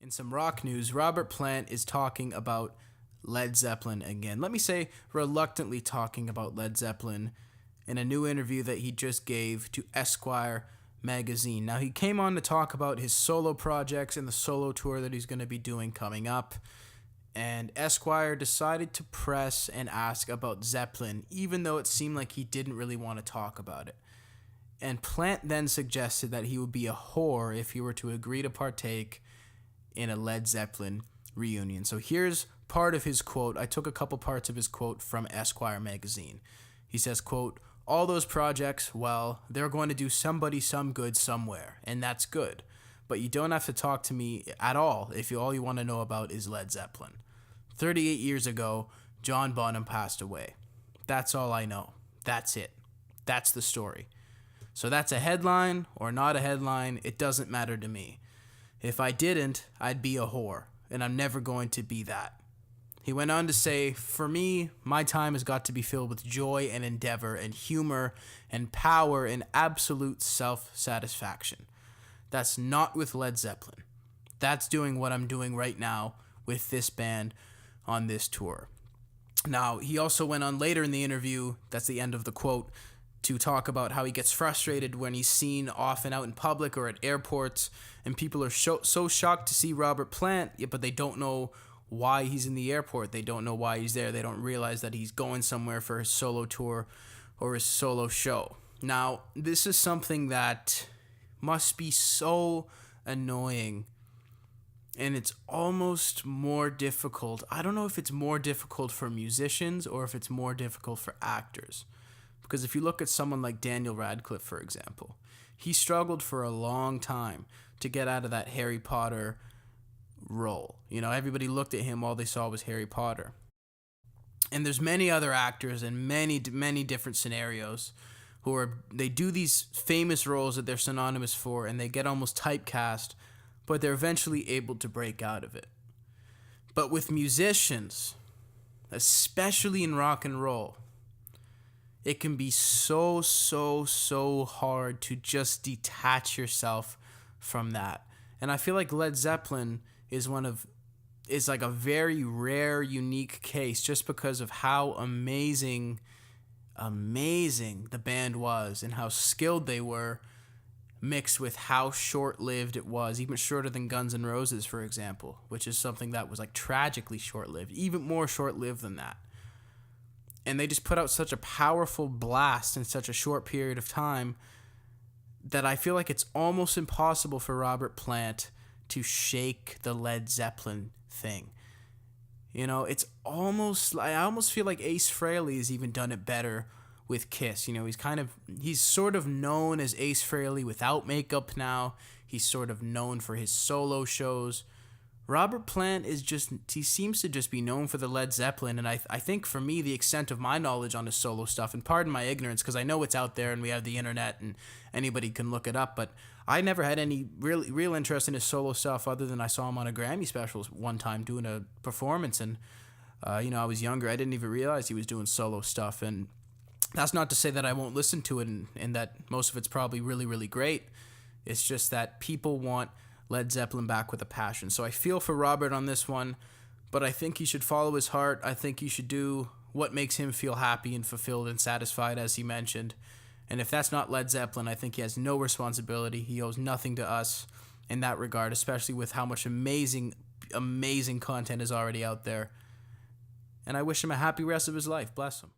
In some rock news, Robert Plant is talking about Led Zeppelin again. Let me say, reluctantly talking about Led Zeppelin in a new interview that he just gave to Esquire magazine. Now, he came on to talk about his solo projects and the solo tour that he's going to be doing coming up. And Esquire decided to press and ask about Zeppelin, even though it seemed like he didn't really want to talk about it. And Plant then suggested that he would be a whore if he were to agree to partake in a Led Zeppelin reunion. So here's part of his quote. I took a couple parts of his quote from Esquire magazine. He says, quote, "All those projects, well, they're going to do somebody some good somewhere, and that's good. But you don't have to talk to me at all if all you want to know about is Led Zeppelin. 38 years ago, John Bonham passed away. That's all I know. That's it. That's the story. So that's a headline or not a headline, it doesn't matter to me. If I didn't, I'd be a whore, and I'm never going to be that." He went on to say, "For me, my time has got to be filled with joy and endeavor and humor and power and absolute self-satisfaction. That's not with Led Zeppelin. That's doing what I'm doing right now with this band on this tour." Now, he also went on later in the interview, that's the end of the quote, to talk about how he gets frustrated when he's seen off and out in public or at airports, and people are so shocked to see Robert Plant, but they don't know why he's in the airport. They don't know why he's there. They don't realize that he's going somewhere for his solo tour or his solo show. Now, this is something that must be so annoying, and it's almost more difficult. I don't know if it's more difficult for musicians or if it's more difficult for actors. Because if you look at someone like Daniel Radcliffe, for example, he struggled for a long time to get out of that Harry Potter role. You know, everybody looked at him, all they saw was Harry Potter. And there's many other actors in many different scenarios they do these famous roles that they're synonymous for, and they get almost typecast, but they're eventually able to break out of it. But with musicians, especially in rock and roll, it can be so hard to just detach yourself from that. And I feel like Led Zeppelin is like a very rare, unique case just because of how amazing the band was and how skilled they were, mixed with how short-lived it was, even shorter than Guns N' Roses, for example, which is something that was like tragically short-lived, even more short-lived than that. And they just put out such a powerful blast in such a short period of time that I feel like it's almost impossible for Robert Plant to shake the Led Zeppelin thing. You know, I almost feel like Ace Frehley has even done it better with Kiss. You know, he's sort of known as Ace Frehley without makeup now. He's sort of known for his solo shows. Robert Plant he seems to just be known for the Led Zeppelin, and I think for me, the extent of my knowledge on his solo stuff, and pardon my ignorance, because I know it's out there and we have the internet and anybody can look it up, but I never had any real interest in his solo stuff other than I saw him on a Grammy special one time doing a performance, and I was younger. I didn't even realize he was doing solo stuff, and that's not to say that I won't listen to it and that most of it's probably really great. It's just that people want Led Zeppelin back with a passion. So I feel for Robert on this one, but I think he should follow his heart. I think he should do what makes him feel happy and fulfilled and satisfied, as he mentioned. And if that's not Led Zeppelin, I think he has no responsibility. He owes nothing to us in that regard, especially with how much amazing content is already out there. And I wish him a happy rest of his life. Bless him.